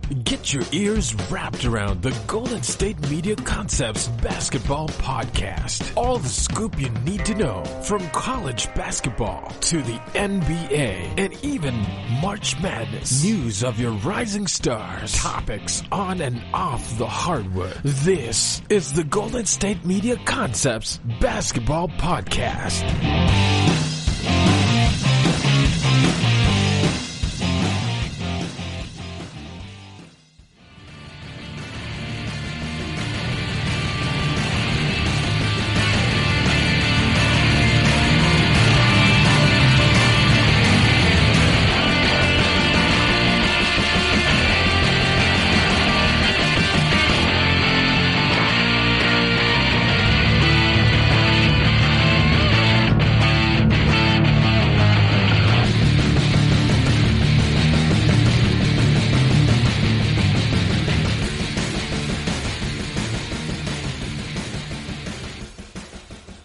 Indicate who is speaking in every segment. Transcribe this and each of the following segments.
Speaker 1: Get your ears wrapped around the Golden State Media Concepts Basketball Podcast. All the scoop you need to know from college basketball to the NBA and even March Madness. News of your rising stars. Topics on and off the hardwood. This is the Golden State Media Concepts Basketball Podcast.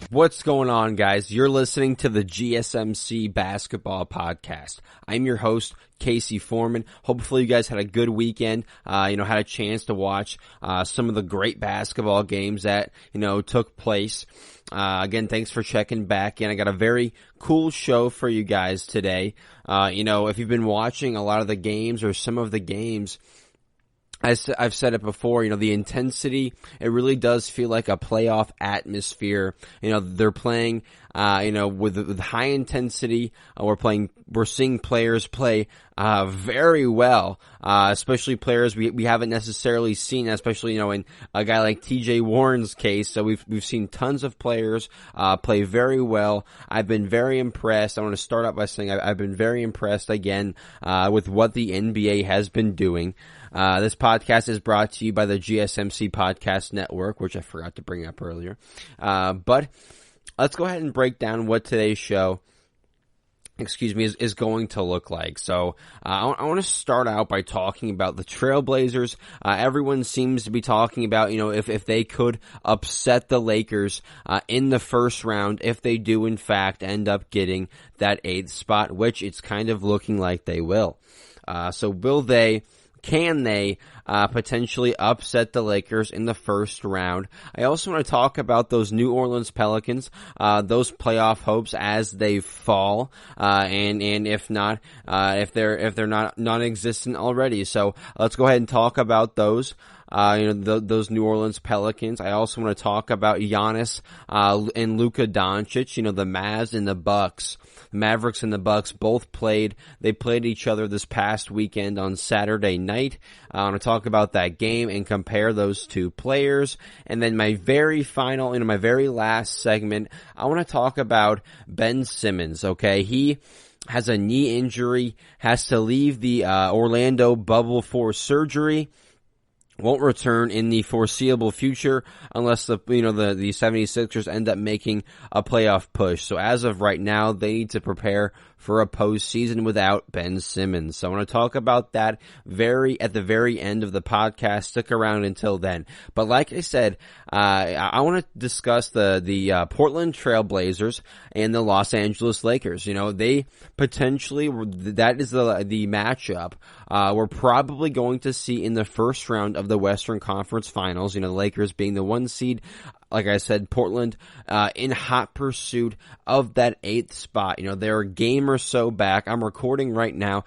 Speaker 2: What's going on, guys? You're listening to the GSMC Basketball Podcast. I'm your host, Casey Foreman. Hopefully you guys had a good weekend, had a chance to watch some of the great basketball games that, took place. Again, thanks for checking back in. I got a very cool show for you guys today. If you've been watching a lot of the games or some of the games, I've said it before, the intensity, it really does feel like a playoff atmosphere. They're playing, with high intensity. We're seeing players play, very well, especially players we haven't necessarily seen, especially, in a guy like TJ Warren's case. So we've seen tons of players, play very well. I've been very impressed. I want to start out by saying I've been very impressed again, with what the NBA has been doing. This podcast is brought to you by the GSMC Podcast Network, which I forgot to bring up earlier. But let's go ahead and break down what today's show, is going to look like. So, I want to start out by talking about the Trailblazers. Everyone seems to be talking about, if they could upset the Lakers, in the first round, if they do in fact end up getting that 8th spot, which it's kind of looking like they will. Can they potentially upset the Lakers in the first round? I also want to talk about those New Orleans Pelicans, those playoff hopes as they fall, and if not, if they're not non-existent already. So let's go ahead and talk about those. Those New Orleans Pelicans. I also want to talk about Giannis, and Luka Doncic, the Mavs and the Bucks. Mavericks and the Bucks both played. They played each other this past weekend on Saturday night. I want to talk about that game and compare those two players. And then my very final, my very last segment, I want to talk about Ben Simmons, okay? He has a knee injury, has to leave the Orlando bubble for surgery. Won't return in the foreseeable future unless the 76ers end up making a playoff push. So as of right now, they need to prepare for a postseason without Ben Simmons. So I want to talk about that at the very end of the podcast. Stick around until then. But like I said, I want to discuss the Portland Trailblazers and the Los Angeles Lakers. They potentially, that is the matchup we're probably going to see in the first round of the Western Conference Finals. The Lakers being the 1 seed. Like I said, Portland in hot pursuit of that 8th spot. They're a game or so back. I'm recording right now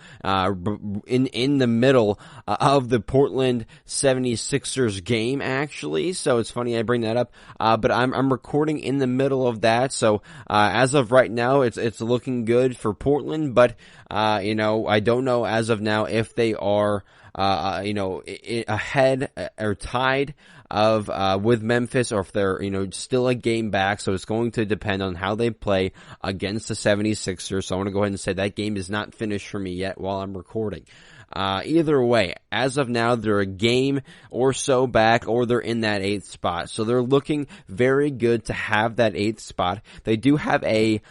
Speaker 2: in the middle of the Portland 76ers game, actually. So it's funny I bring that up. But I'm recording in the middle of that. So as of right now, it's looking good for Portland. But I don't know as of now if they are ahead or tied with Memphis, or if they're, still a game back. So it's going to depend on how they play against the 76ers. So I want to go ahead and say that game is not finished for me yet while I'm recording. Either way, as of now, they're a game or so back, or they're in that 8th spot. So they're looking very good to have that 8th spot. They do have a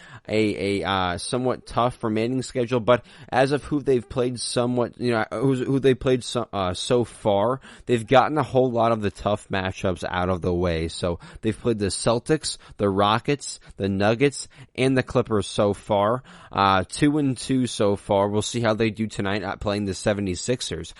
Speaker 2: somewhat tough remaining schedule, but as of who they've played who they played so far, they've gotten a whole lot of the tough matchups out of the way. So they've played the Celtics, the Rockets, the Nuggets, and the Clippers so far. 2-2 so far. We'll see how they do tonight, playing the 76ers.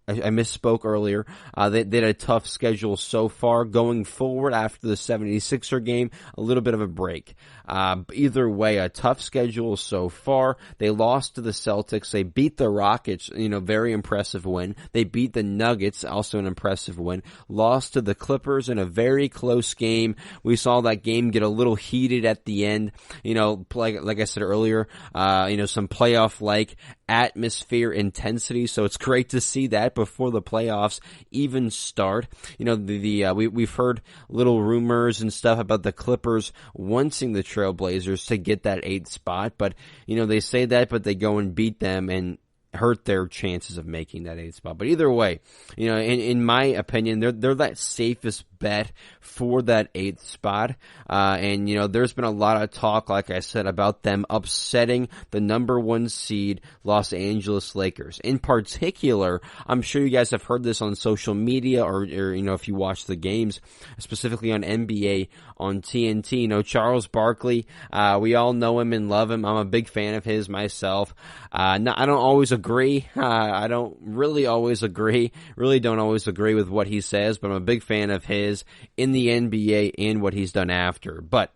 Speaker 2: I misspoke earlier. They had a tough schedule so far. Going forward after the 76er game, a little bit of a break. Either way, a tough schedule so far. They lost to the Celtics. They beat the Rockets, very impressive win. They beat the Nuggets, also an impressive win. Lost to the Clippers in a very close game. We saw that game get a little heated at the end. Like I said earlier, some playoff-like atmosphere intensity. So it's great to see that before the playoffs even start. We've heard little rumors and stuff about the Clippers wanting the Trailblazers to get that 8th spot, but they say that, but they go and beat them and hurt their chances of making that 8th spot. But either way, in my opinion, they're that safest bet for that 8th spot. And there's been a lot of talk, like I said, about them upsetting the number 1 seed Los Angeles Lakers. In particular, I'm sure you guys have heard this on social media or if you watch the games, specifically on NBA on TNT. Charles Barkley, we all know him and love him. I'm a big fan of his myself. I don't always agree. I don't really always agree. Really don't always agree with what he says, but I'm a big fan of his in the NBA and what he's done after. But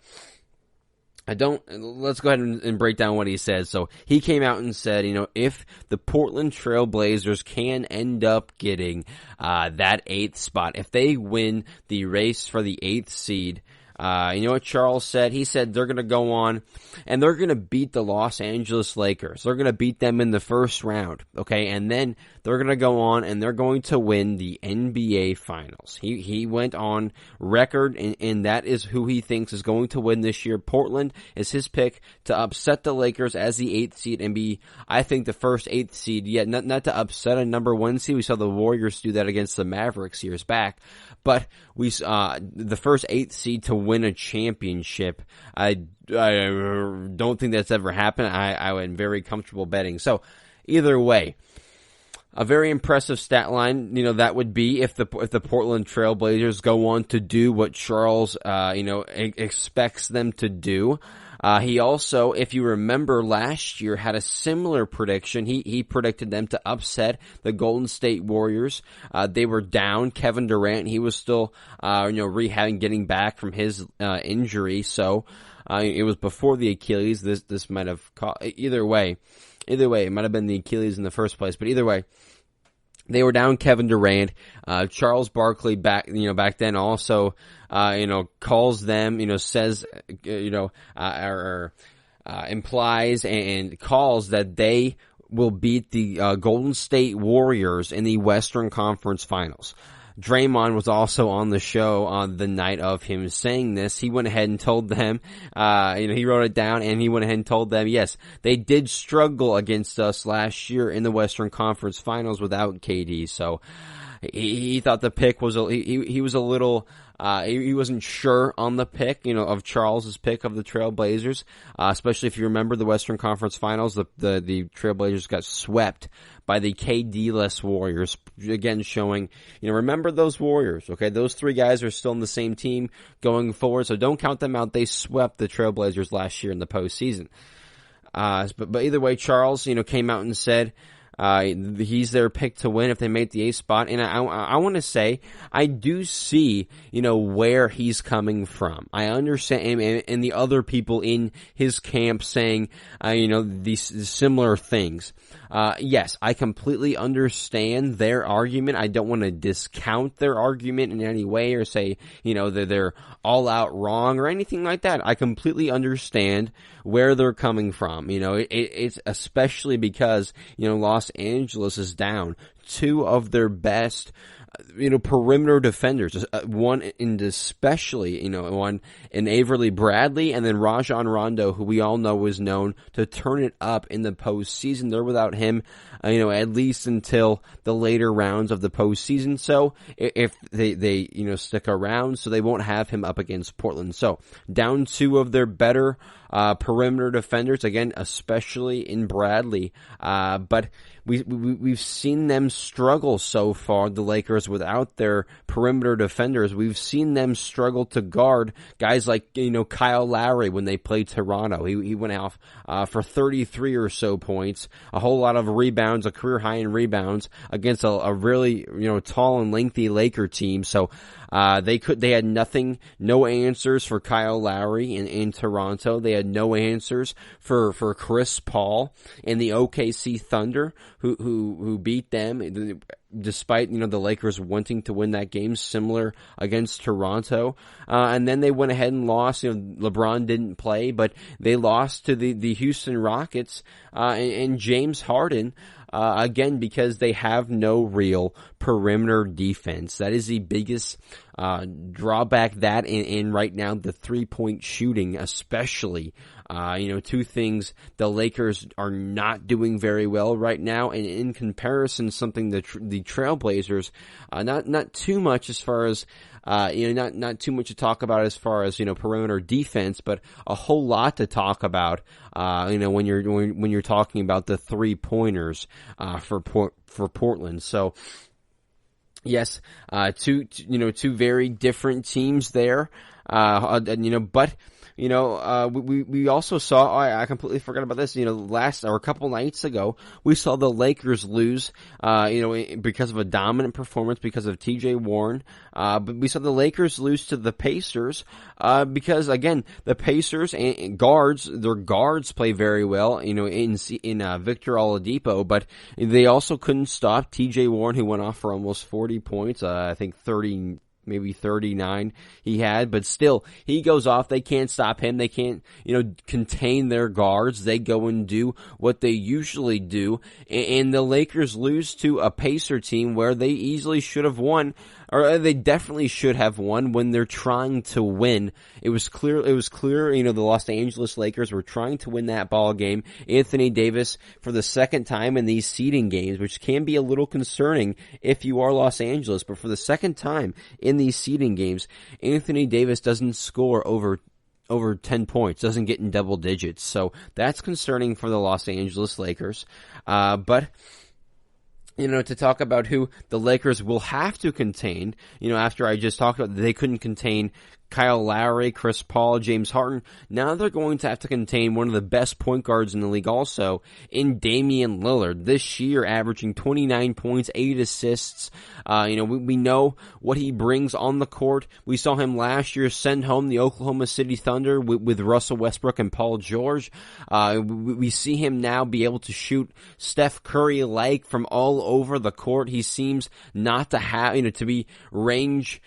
Speaker 2: let's go ahead and break down what he says. So he came out and said, if the Portland Trail Blazers can end up getting that 8th spot, if they win the race for the 8th seed, you know what Charles said? He said they're going to go on and they're going to beat the Los Angeles Lakers. They're going to beat them in the first round, okay? And then they're going to go on and they're going to win the NBA Finals. He went on record, and that is who he thinks is going to win this year. Portland is his pick to upset the Lakers as the 8th seed and be, I think, the first 8th seed yet. Not to upset a number 1 seed. We saw the Warriors do that against the Mavericks years back. But we the first 8th seed to win a championship. I don't think that's ever happened. I am very comfortable betting. So either way, a very impressive stat line. That would be if the Portland Trail Blazers go on to do what Charles expects them to do. He also, if you remember last year, had a similar prediction. He predicted them to upset the Golden State Warriors. They were down. Kevin Durant, he was still, rehabbing, getting back from his, injury. So, it was before the Achilles. This might have either way, it might have been the Achilles in the first place, but either way, they were down Kevin Durant. Charles Barkley back then also, calls them, says, implies and calls that they will beat the Golden State Warriors in the Western Conference Finals. Draymond was also on the show on the night of him saying this. He went ahead and told them, he wrote it down and he went ahead and told them, yes, they did struggle against us last year in the Western Conference Finals without KD. So he thought the pick was, he was a little, he wasn't sure on the pick, of Charles's pick of the Trailblazers, especially if you remember the Western Conference Finals, the Trailblazers got swept by the KD-less Warriors, again showing, remember those Warriors, okay? Those 3 guys are still in the same team going forward, so don't count them out. They swept the Trailblazers last year in the postseason. But either way, Charles, came out and said, he's their pick to win if they make the 8th spot. And I want to say, I do see, where he's coming from. I understand, and the other people in his camp saying, these similar things. Yes, I completely understand their argument. I don't want to discount their argument in any way or say, that they're all out wrong or anything like that. I completely understand where they're coming from. It's especially because, Los Angeles is down 2 of their best, perimeter defenders. One in especially, one in Avery Bradley and then Rajon Rondo, who we all know is known to turn it up in the postseason. They're without him, at least until the later rounds of the postseason. So if they stick around, so they won't have him up against Portland. So down 2 of their better, perimeter defenders, again, especially in Bradley. But we've seen them struggle so far, the Lakers, without their perimeter defenders. We've seen them struggle to guard guys like, Kyle Lowry when they played Toronto. He went off for 33 or so points, a whole lot of rebounds, a career high in rebounds against a really, tall and lengthy Laker team. So they had no answers for Kyle Lowry in Toronto. They had no answers for Chris Paul and the OKC Thunder, who beat them, despite, the Lakers wanting to win that game, similar against Toronto. And then they went ahead and lost. LeBron didn't play, but they lost to the Houston Rockets, and James Harden, again, because they have no real perimeter defense. That is the biggest drawback, that and right now the 3-point shooting, especially. Two things the Lakers are not doing very well right now, and in comparison, something the Trailblazers, not too much as far as, not too much to talk about as far as, perimeter defense, but a whole lot to talk about, when you're talking about the 3-pointers, for Portland. So, yes, two very different teams there, but, we also saw, I completely forgot about this, a couple nights ago, we saw the Lakers lose, because of a dominant performance, because of TJ Warren, but we saw the Lakers lose to the Pacers, because again, the Pacers and their guards play very well, in Victor Oladipo, but they also couldn't stop TJ Warren, who went off for almost 40 points, I think 30, maybe 39 he had, but still, he goes off. They can't stop him. They can't, contain their guards. They go and do what they usually do, and the Lakers lose to a Pacer team where they easily should have won, or they definitely should have won when they're trying to win. It was clear, the Los Angeles Lakers were trying to win that ball game. Anthony Davis, for the second time in these seeding games, which can be a little concerning if you are Los Angeles, but for the second time in these seeding games, Anthony Davis doesn't score over 10 points, doesn't get in double digits. So that's concerning for the Los Angeles Lakers. But to talk about who the Lakers will have to contain, after I just talked about they couldn't contain Kyle Lowry, Chris Paul, James Harden, now they're going to have to contain one of the best point guards in the league also in Damian Lillard. This year, averaging 29 points, 8 assists. We know what he brings on the court. We saw him last year send home the Oklahoma City Thunder with Russell Westbrook and Paul George. We see him now be able to shoot Steph Curry-like from all over the court. He seems not to have, to be range.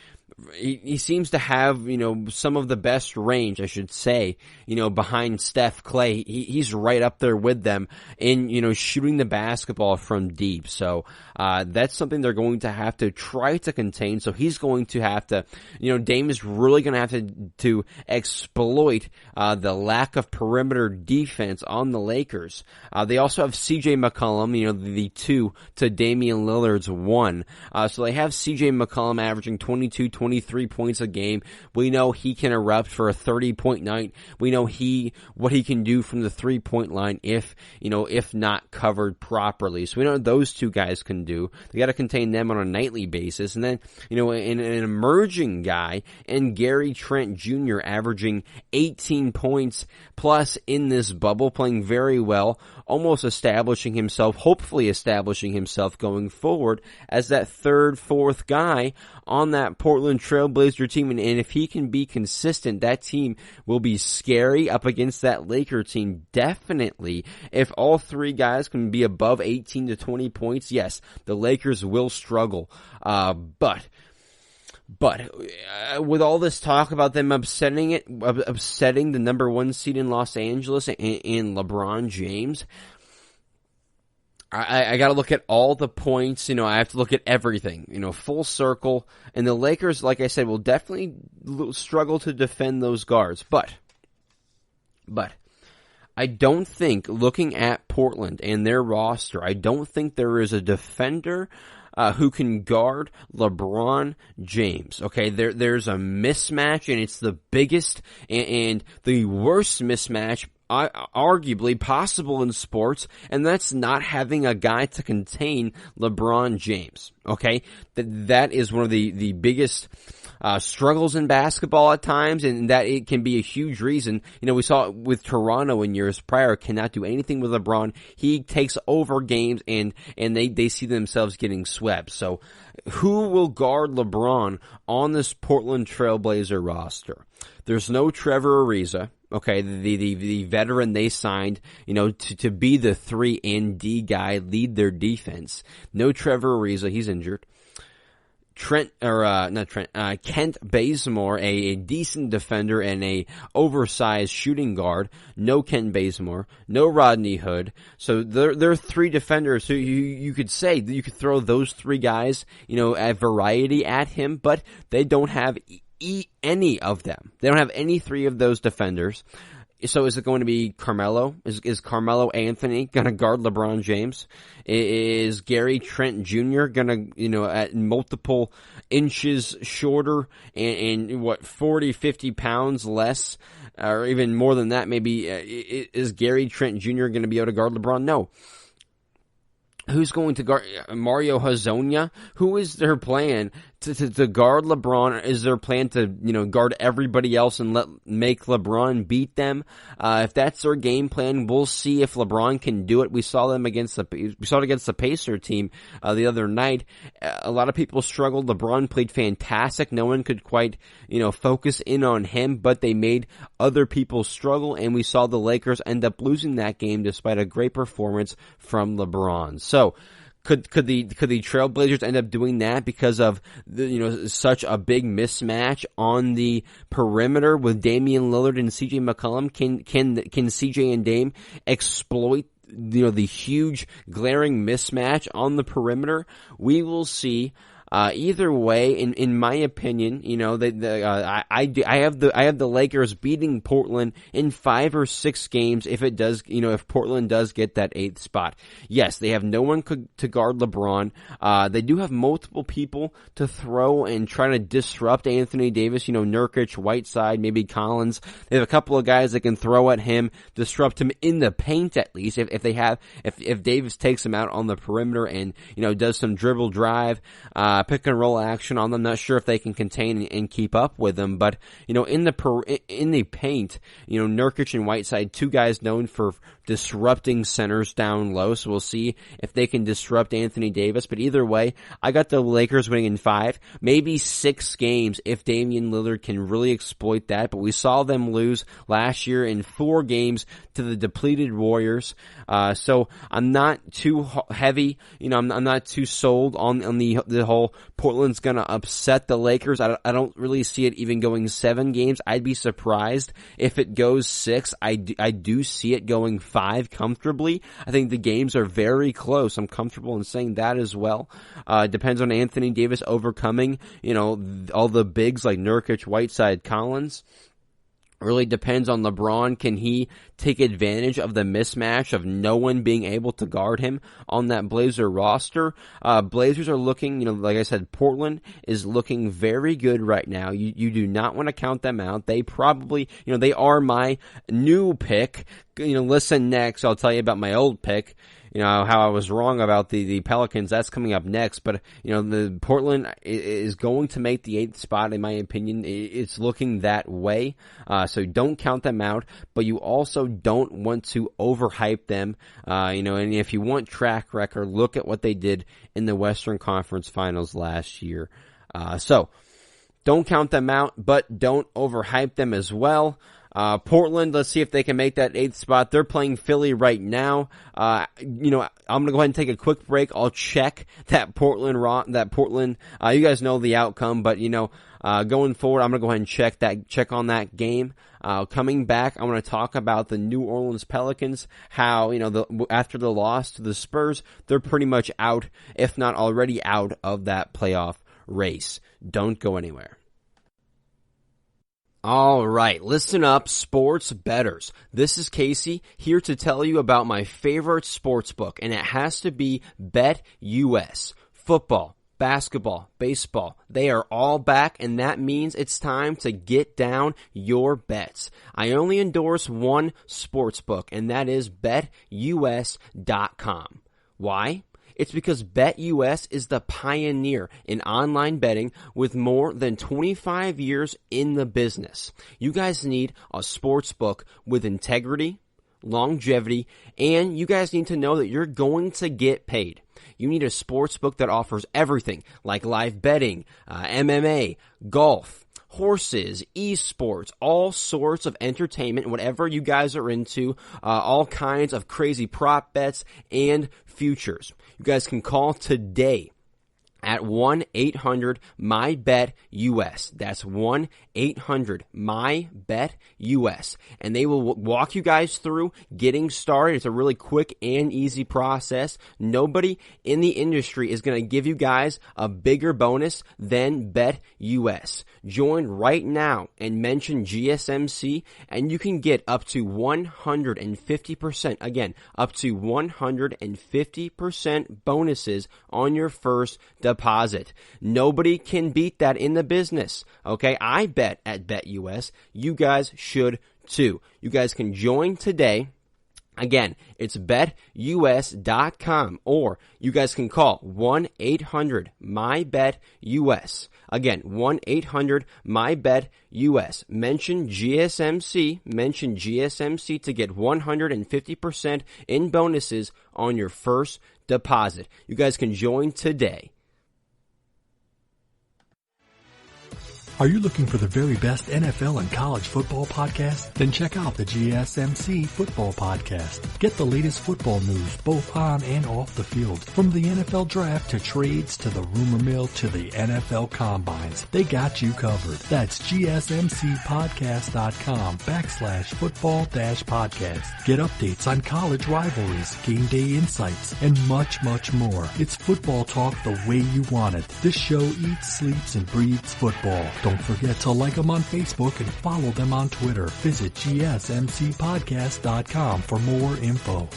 Speaker 2: He seems to have, some of the best range, I should say, behind Steph, Clay. He's right up there with them in, shooting the basketball from deep. So, that's something they're going to have to try to contain. So he's going to have to, Dame is really going to have to exploit, the lack of perimeter defense on the Lakers. They also have CJ McCollum, the 2 to Damian Lillard's 1. So they have CJ McCollum averaging 23 points a game. We know he can erupt for a 30-point night. We know what he can do from the 3-point line if not covered properly. So we know what those two guys can do. They got to contain them on a nightly basis. And then, an emerging guy, and Gary Trent Jr. averaging 18 points plus in this bubble, playing very well, almost hopefully establishing himself going forward as that 3rd, 4th guy on that Portland Trailblazer team. And if he can be consistent, that team will be scary up against that Laker team. Definitely. If all 3 guys can be above 18 to 20 points, yes, the Lakers will struggle. But with all this talk about them upsetting the number 1 seed in Los Angeles and LeBron James, I gotta look at all the points, I have to look at everything, full circle, and the Lakers, like I said, will definitely struggle to defend those guards, but I don't think, looking at Portland and their roster, I don't think there is a defender who can guard LeBron James. Okay, there's a mismatch, and it's the biggest and the worst mismatch arguably possible in sports, and that's not having a guy to contain LeBron James. Okay, that is one of the biggest struggles in basketball at times, and that it can be a huge reason. We saw it with Toronto in years prior, cannot do anything with LeBron. He takes over games, and they see themselves getting swept. So who will guard LeBron on this Portland Trailblazer roster? There's no Trevor Ariza. Okay, the veteran they signed, to be the 3 and D guy, lead their defense. No Trevor Ariza, he's injured. Kent Bazemore, a decent defender and a oversized shooting guard. No Kent Bazemore. No Rodney Hood. So there are 3 defenders who you could say that you could throw those 3 guys, at variety at him, but they don't have any of them. They don't have any 3 of those defenders. So is it going to be Carmelo? Is Carmelo Anthony going to guard LeBron James? Is Gary Trent Jr. going to, at multiple inches shorter and 40, 50 pounds less, or even more than that maybe, is Gary Trent Jr. going to be able to guard LeBron? No. Who's going to guard Mario Hezonja? Who is their plan to guard LeBron? Is their plan to, guard everybody else and make LeBron beat them? If that's their game plan, we'll see if LeBron can do it. We saw it against the Pacer team, the other night. A lot of people struggled. LeBron played fantastic. No one could quite, focus in on him, but they made other people struggle, and we saw the Lakers end up losing that game despite a great performance from LeBron. So, Could the Trailblazers end up doing that because of such a big mismatch on the perimeter with Damian Lillard and CJ McCollum? Can CJ and Dame exploit the huge glaring mismatch on the perimeter? We will see. Either way, in my opinion, I have the Lakers beating Portland in 5 or 6 games if Portland does get that 8th spot. Yes, they have no one to guard LeBron. They do have multiple people to throw and try to disrupt Anthony Davis, Nurkic, Whiteside, maybe Collins. They have a couple of guys that can throw at him, disrupt him in the paint at least, if Davis takes him out on the perimeter and, does some dribble drive, pick and roll action on them. Not sure if they can contain and keep up with them, but in the paint, Nurkic and Whiteside, 2 guys known for disrupting centers down low. So we'll see if they can disrupt Anthony Davis. But either way, I got the Lakers winning in 5, maybe 6 games if Damian Lillard can really exploit that. But we saw them lose last year in 4 games to the depleted Warriors. So I'm not too heavy. I'm not too sold on the whole Portland's gonna upset the Lakers. I don't really see it even going 7 games. I'd be surprised if it goes 6. I do see it going 5 comfortably. I think the games are very close. I'm comfortable in saying that as well. Depends on Anthony Davis overcoming, all the bigs like Nurkic, Whiteside, Collins. Really depends on LeBron. Can he take advantage of the mismatch of no one being able to guard him on that Blazer roster? Blazers are looking, like I said, Portland is looking very good right now. You do not want to count them out. They probably, they are my new pick. Listen next. I'll tell you about my old pick. How I was wrong about the Pelicans. That's coming up next. But, the Portland is going to make the 8th spot, in my opinion. It's looking that way. So don't count them out. But you also don't want to overhype them. And if you want track record, look at what they did in the Western Conference Finals last year. So don't count them out, but don't overhype them as well. Portland, let's see if they can make that 8th spot. They're playing Philly right now. I'm gonna go ahead and take a quick break. I'll check that Portland, you guys know the outcome, but going forward, I'm gonna go ahead and check on that game. Coming back, I want to talk about the New Orleans Pelicans, how, after the loss to the Spurs, they're pretty much out, if not already out of that playoff race. Don't go anywhere. All right, listen up, sports bettors. This is Casey here to tell you about my favorite sports book, and it has to be BetUS. football, basketball, baseball, they are all back, and that means it's time to get down your bets. I only endorse one sportsbook, and that is BetUS.com. Why? It's because BetUS is the pioneer in online betting with more than 25 years in the business. You guys need a sportsbook with integrity, longevity, and you guys need to know that you're going to get paid. You need a sportsbook that offers everything like live betting, MMA, golf, horses, esports, all sorts of entertainment, whatever you guys are into, all kinds of crazy prop bets and futures. You guys can call today at 1-800-MyBetUS. That's 1-800-MyBetUS. And they will walk you guys through getting started. It's a really quick and easy process. Nobody in the industry is going to give you guys a bigger bonus than BetUS. Join right now and mention GSMC, and you can get up to 150%. Again, up to 150% bonuses on your first deposit. Nobody can beat that in the business. Okay, I bet at BetUS. You guys should too. You guys can join today. Again, it's BetUS.com, or you guys can call 1-800-MyBetUS. Again, 1-800-MyBetUS. Mention GSMC to get 150% in bonuses on your first deposit. You guys can join today.
Speaker 3: Are you looking for the very best NFL and college football podcast? Then check out the GSMC Football Podcast. Get the latest football news both on and off the field. From the NFL Draft to trades to the rumor mill to the NFL Combines, they got you covered. That's GSMCpodcast.com/football-podcast. Get updates on college rivalries, game day insights, and much, much more. It's football talk the way you want it. This show eats, sleeps, and breathes football. Don't forget to like them on Facebook and follow them on Twitter. Visit GSMCpodcast.com for more info.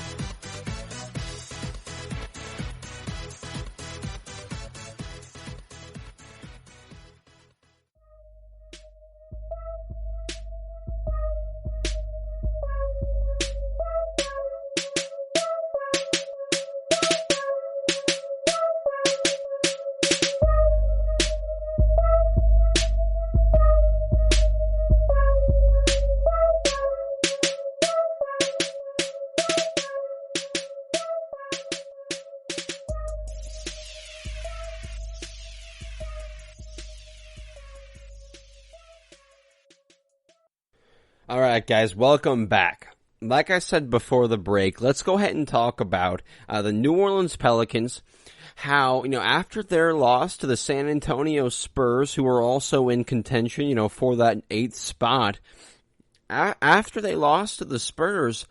Speaker 2: All right, guys, welcome back. Like I said before the break, let's go ahead and talk about the New Orleans Pelicans. How, after their loss to the San Antonio Spurs, who are also in contention, for that 8th spot, after they lost to the Spurs,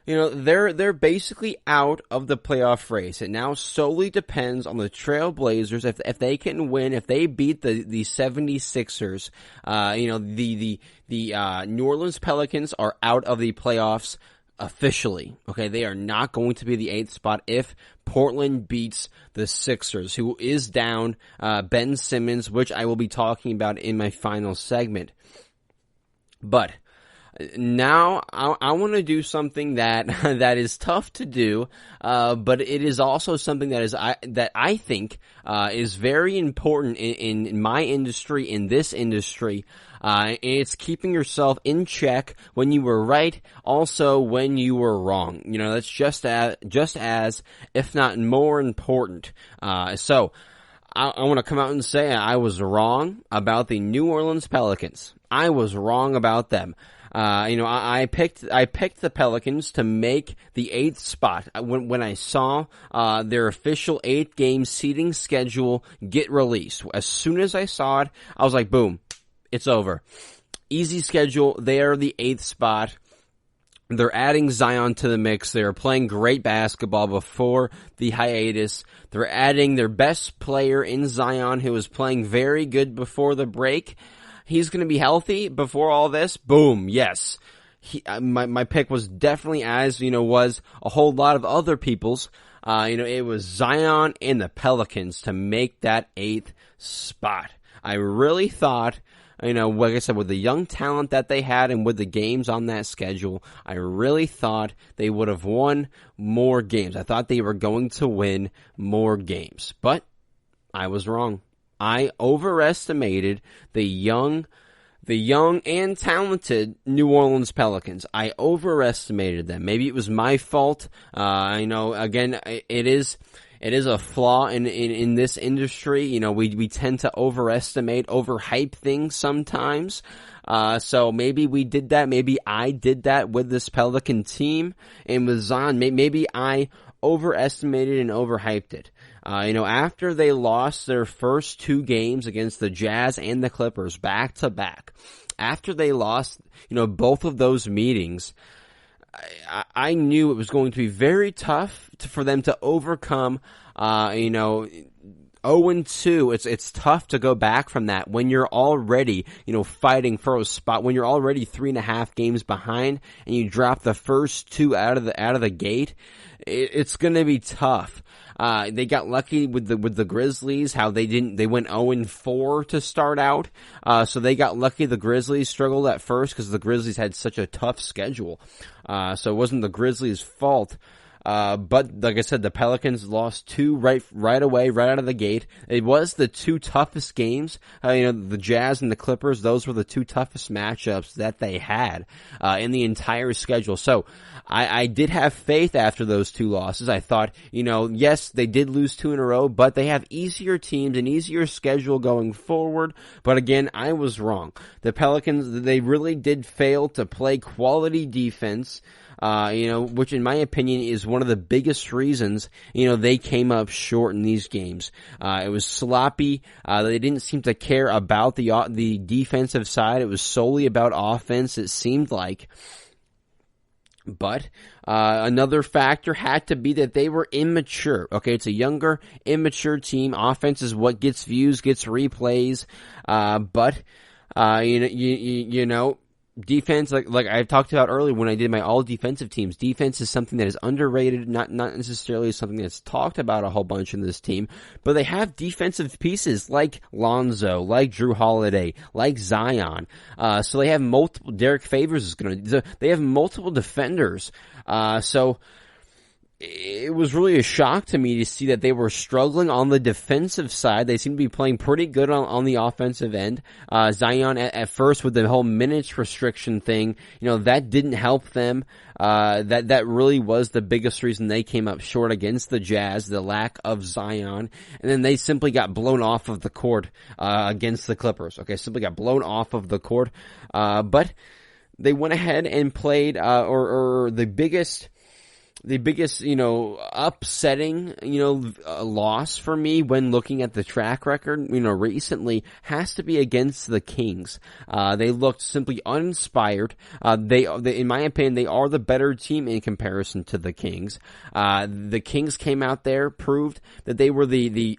Speaker 2: they're basically out of the playoff race. It now solely depends on the Trailblazers if they can win, if they beat the 76ers. The New Orleans Pelicans are out of the playoffs officially. Okay, they are not going to be the 8th spot if Portland beats the Sixers, who is down Ben Simmons, which I will be talking about in my final segment. But now I want to do something that is tough to do, but it is also something that I think is very important in my industry, in this industry. It's keeping yourself in check when you were right, also when you were wrong. That's just as, if not more important. So I want to come out and say I was wrong about the New Orleans Pelicans. I was wrong about them. I picked the Pelicans to make the 8th spot when I saw their official 8-game seeding schedule get released. As soon as I saw it, I was like, boom, it's over. Easy schedule. They are the 8th spot. They're adding Zion to the mix. They're playing great basketball before the hiatus. They're adding their best player in Zion, who was playing very good before the break. He's going to be healthy before all this. Boom. Yes. My pick was definitely, as was a whole lot of other people's. It was Zion and the Pelicans to make that 8th spot. I really thought, like I said, with the young talent that they had and with the games on that schedule, I really thought they would have won more games. I thought they were going to win more games, but I was wrong. I overestimated the young and talented New Orleans Pelicans. I overestimated them. Maybe it was my fault. Again, it is a flaw in this industry. We tend to overhype things sometimes. So maybe we did that. Maybe I did that with this Pelican team and with Zion. Maybe I overestimated and overhyped it. After they lost their first 2 games against the Jazz and the Clippers back to back, after they lost, both of those meetings, I knew it was going to be very tough for them to overcome, 0-2. It's tough to go back from that when you're already, fighting for a spot, when you're already 3.5 games behind and you drop the first 2 out of the gate. It's going to be tough. They got lucky with the Grizzlies, how they went 0-4 to start out. So they got lucky. The Grizzlies struggled at first because the Grizzlies had such a tough schedule. So it wasn't the Grizzlies' fault. But like I said, the Pelicans lost 2 right away, right out of the gate. It was the 2 toughest games. The Jazz and the Clippers, those were the 2 toughest matchups that they had, in the entire schedule. So I did have faith after those 2 losses. I thought, yes, they did lose 2 in a row, but they have easier teams, an easier schedule going forward. But again, I was wrong. The Pelicans, they really did fail to play quality defense. Which in my opinion is one of the biggest reasons, they came up short in these games. It was sloppy. They didn't seem to care about the defensive side. It was solely about offense, it seemed like. But another factor had to be that they were immature. Okay, it's a younger, immature team. Offense is what gets views, gets replays. Defense, like I talked about earlier when I did my all defensive teams, defense is something that is underrated, not necessarily something that's talked about a whole bunch in this team, but they have defensive pieces like Lonzo, like Drew Holiday, like Zion. So they have multiple, Derek Favors they have multiple defenders. So it was really a shock to me to see that they were struggling on the defensive side. They seem to be playing pretty good on the offensive end. Zion at first with the whole minutes restriction thing, that didn't help them. That really was the biggest reason they came up short against the Jazz, the lack of Zion. And then they simply got blown off of the court, against the Clippers. Okay, simply got blown off of the court. But they went ahead and played, the biggest, upsetting, loss for me when looking at the track record, recently has to be against the Kings. They looked simply uninspired. They, in my opinion, they are the better team in comparison to the Kings. The Kings came out there, proved that they were the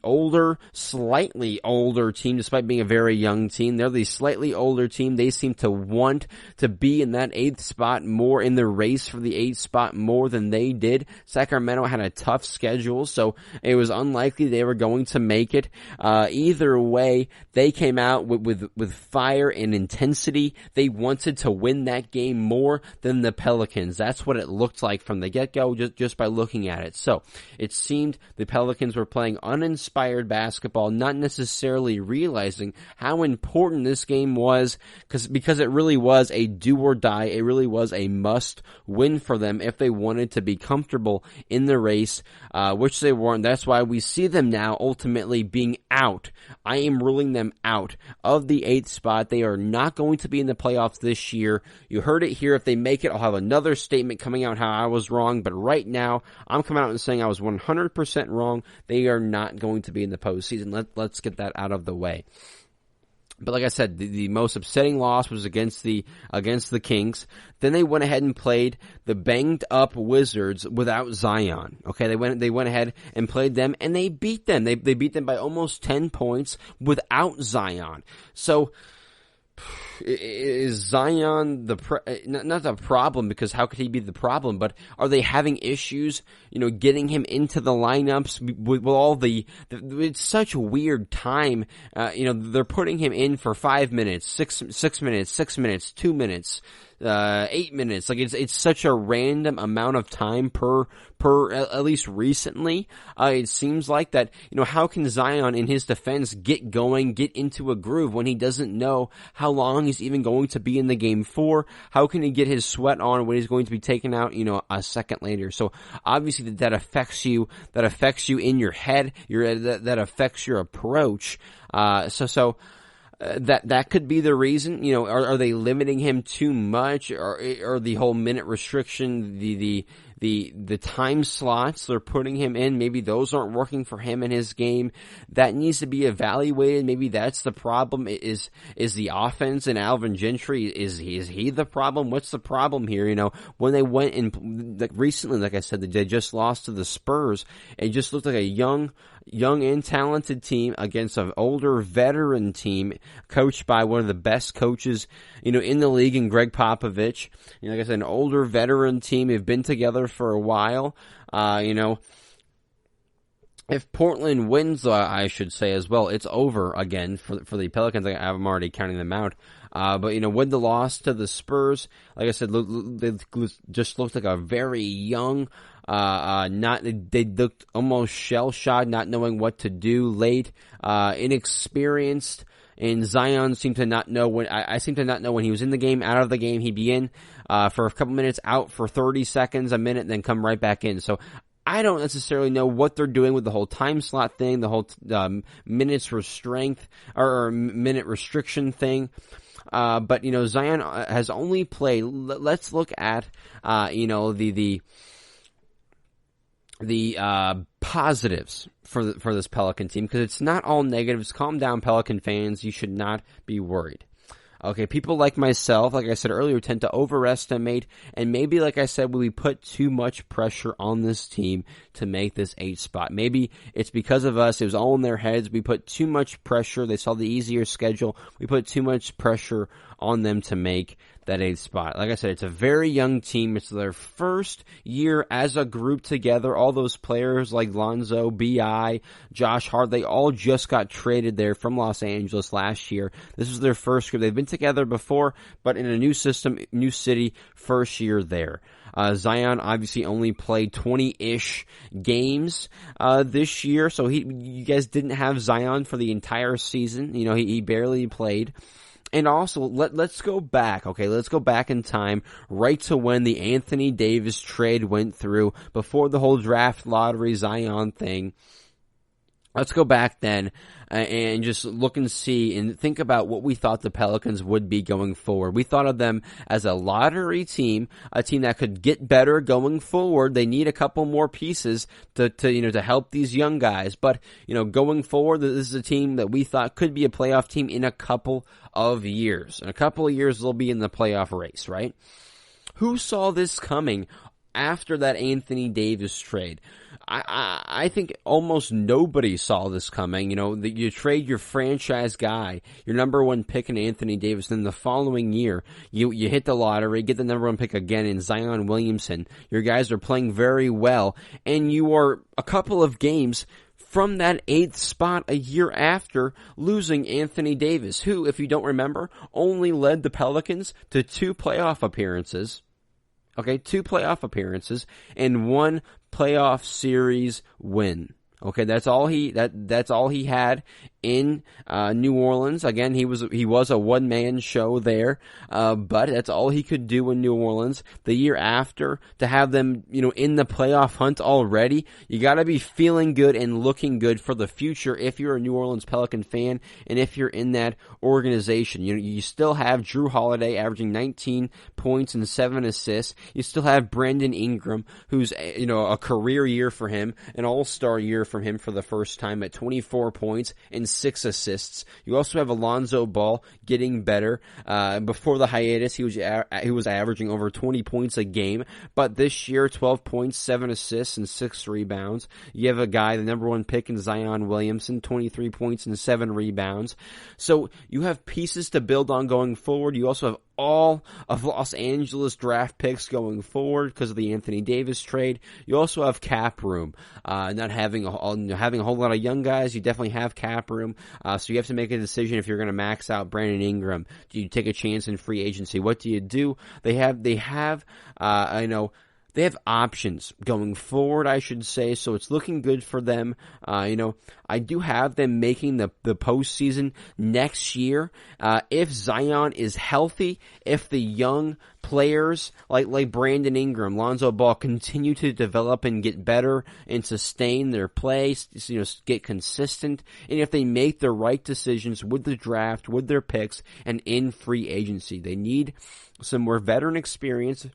Speaker 2: slightly older team, despite being a very young team. They're the slightly older team. They seem to want to be in that 8th spot more, in the race for the 8th spot more than they did. Sacramento had a tough schedule, so it was unlikely they were going to make it. Either way, they came out with fire and intensity. They wanted to win that game more than the Pelicans. That's what it looked like from the get-go, just by looking at it. So it seemed the Pelicans were playing uninspired basketball, not necessarily realizing how important this game was, because it really was a do or die. It really was a must win for them if they wanted to be comfortable in the race, which they weren't. That's why we see them now ultimately being out. I am ruling them out of the 8th spot. They are not going to be in the playoffs this year. You heard it here. If they make it, I'll have another statement coming out how I was wrong, but right now I'm coming out and saying I was 100% wrong. They are not going to be in the postseason. Let's get that out of the way. But like I said, the most upsetting loss was against the Kings. Then they went ahead and played the banged up Wizards without Zion. Okay, they went ahead and played them, and they beat them. They beat them by almost 10 points without Zion. So is Zion not the problem, because how could he be the problem, but are they having issues, getting him into the lineups with all it's such a weird time. They're putting him in for 5 minutes, 6 minutes, 6 minutes, 2 minutes, 8 minutes. Like it's such a random amount of time per at least recently. It seems like that, how can Zion in his defense get going, get into a groove when he doesn't know how long he's even going to be in the game for? How can he get his sweat on when he's going to be taken out, a second later? So obviously that affects you in your head, that affects your approach. That could be the reason. Are they limiting him too much, or the whole minute restriction, the time slots they're putting him in, maybe those aren't working for him in his game? That needs to be evaluated. Maybe that's the problem. Is the offense and Alvin Gentry, is he the problem? What's the problem here? When they went in recently, like I said, they just lost to the Spurs. It just looked like a young and talented team against an older veteran team coached by one of the best coaches, in the league, in Greg Popovich. Like I said, an older veteran team. They've been together for a while. If Portland wins, I should say as well, it's over again for the Pelicans. I'm already counting them out. But with the loss to the Spurs, like I said, they just looked like a very young, they looked almost shell-shocked, not knowing what to do, late, inexperienced, and Zion seemed to not know when, I seem to not know when he was in the game, out of the game. He'd be in, for a couple minutes, out for 30 seconds, a minute, then come right back in. So I don't necessarily know what they're doing with the whole time slot thing, the whole, minutes restraint, or minute restriction thing. But Zion has only played, let's look at, the positives for this Pelican team, because it's not all negatives. Calm down, Pelican fans. You should not be worried. Okay, people like myself, like I said earlier, tend to overestimate, and maybe, like I said, we put too much pressure on this team to make this 8th spot. Maybe it's because of us. It was all in their heads. We put too much pressure. They saw the easier schedule. We put too much pressure on them to make that 8th spot. Like I said, it's a very young team. It's their first year as a group together. All those players like Lonzo, B.I., Josh Hart, they all just got traded there from Los Angeles last year. This is their first group. They've been together before, but in a new system, new city, first year there. Zion obviously only played 20-ish games this year, so you guys didn't have Zion for the entire season. He barely played. And also, let's go back, okay? Let's go back in time, right to when the Anthony Davis trade went through, before the whole draft lottery Zion thing. Let's go back then and just look and see and think about what we thought the Pelicans would be going forward. We thought of them as a lottery team, a team that could get better going forward. They need a couple more pieces to help these young guys. But, going forward, this is a team that we thought could be a playoff team in a couple of years. In a couple of years, they'll be in the playoff race, right? Who saw this coming after that Anthony Davis trade? I think almost nobody saw this coming. You trade your franchise guy, your number one pick in Anthony Davis, then the following year, you hit the lottery, get the number one pick again in Zion Williamson. Your guys are playing very well, and you are a couple of games from that 8th spot a year after losing Anthony Davis, who, if you don't remember, only led the Pelicans to 2 playoff appearances. Okay, 2 playoff appearances and 1 playoff series win. Okay, that's all he had in New Orleans. Again, he was a one-man show there, but that's all he could do in New Orleans. The year after, to have them, in the playoff hunt already, you got to be feeling good and looking good for the future if you're a New Orleans Pelican fan and if you're in that organization. You still have Drew Holiday averaging 19 points and 7 assists. You still have Brandon Ingram, who's a career year for him, an all-star year for from him for the first time at 24 points and 6 assists. You also have Alonzo Ball getting better. Before the hiatus, he was averaging over 20 points a game, but this year, 12 points, 7 assists, and 6 rebounds. You have a guy, the number 1 pick in Zion Williamson, 23 points and 7 rebounds. So you have pieces to build on going forward. You also have all of Los Angeles draft picks going forward because of the Anthony Davis trade. You also have cap room. Not having a whole lot of young guys, you definitely have cap room. So you have to make a decision if you're going to max out Brandon Ingram. Do you take a chance in free agency? What do you do? They have options going forward, I should say, so it's looking good for them. I do have them making the postseason next year. If Zion is healthy, if the young players like Brandon Ingram, Lonzo Ball continue to develop and get better and sustain their play, get consistent, and if they make the right decisions with the draft, with their picks, and in free agency. They need some more veteran experience,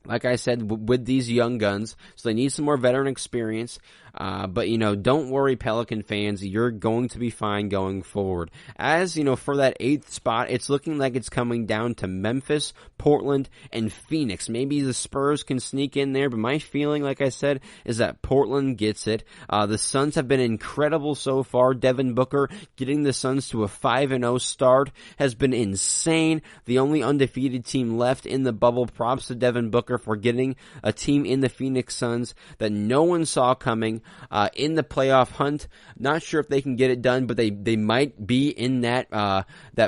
Speaker 2: like I said, with these young guns, so they need some more veteran experience. But don't worry, Pelican fans, you're going to be fine going forward. As, for that 8th spot, it's looking like it's coming down to Memphis, Portland, and Phoenix. Maybe the Spurs can sneak in there, but my feeling, like I said, is that Portland gets it. The Suns have been incredible so far. Devin Booker getting the Suns to a 5-0 start has been insane. The only undefeated team left in the bubble. Props to Devin Booker for getting a team in the Phoenix Suns that no one saw coming in the playoff hunt. Not sure if they can get it done, but they might be in that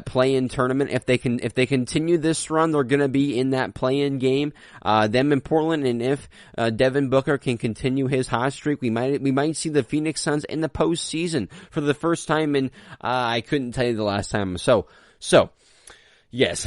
Speaker 2: play-in tournament. If they continue this run, they're going to be in that play-in game. Them in Portland, and if Devin Booker can continue his hot streak, we might see the Phoenix Suns in the postseason for the first time in I couldn't tell you the last time. So. Yes,